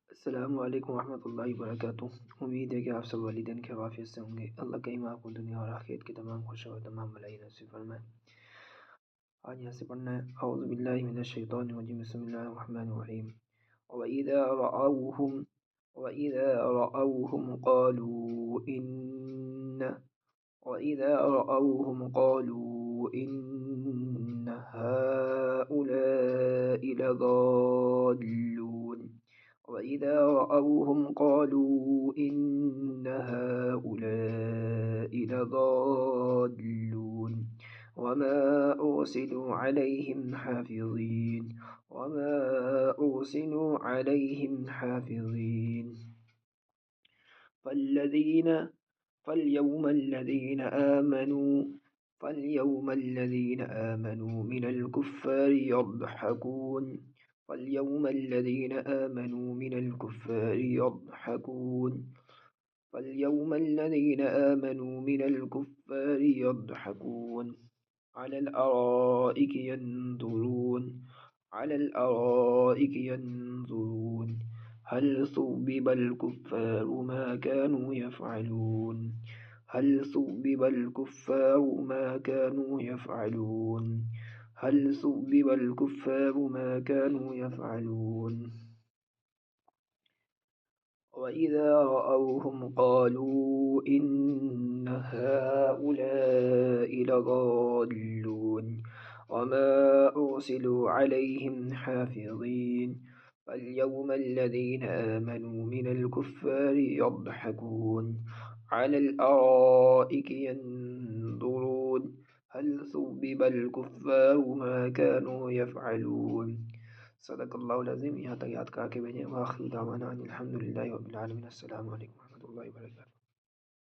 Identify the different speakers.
Speaker 1: अस्सलामु अलैकुम वरहमतुल्लाहि वबरकातुहू। उम्मीद है कि आप सब वालिदैन के वाफ़ियत से होंगे। अल्लाह करीम आपको दुनिया और आखिरत की तमाम खुशियों और तमाम भलाई नसीब फरमाए। आज यहाँ से पढ़ना है औज़ु बिल्लाहि मिनश शैतानिर रजीम बिस्मिल्लाहिर रहमानिर रहीम। वइज़ा रअवहुम क़ालू इन्न हाउलाइ लज़ाल्लून। وإذا رأوهم قالوا إن هؤلاء لضالون وما أرسلوا عليهم حافظين. فاليوم الذين آمنوا من الكفار يضحكون. فاليوم الذين آمنوا من الكفار يضحكون على الأرائك ينظرون هل ثوب الكفار ما كانوا يفعلون. وإذا رأوهم قالوا إن هؤلاء لضالون وما أرسلوا عليهم حافظين. فاليوم الذين آمنوا من الكفار يضحكون على الأرائك ينظرون هل ثوب الكفار ما كانوا يفعلون. सदक़ल्लाहुल अज़ीम। यहाँ तक याद करके भेजें। वाखिर दावाना अनिल हम्दुलिल्लाहि रब्बिल आलमीन। अस्सलामु अलैकुम वरहमतुल्लाहि वबरकातुहू।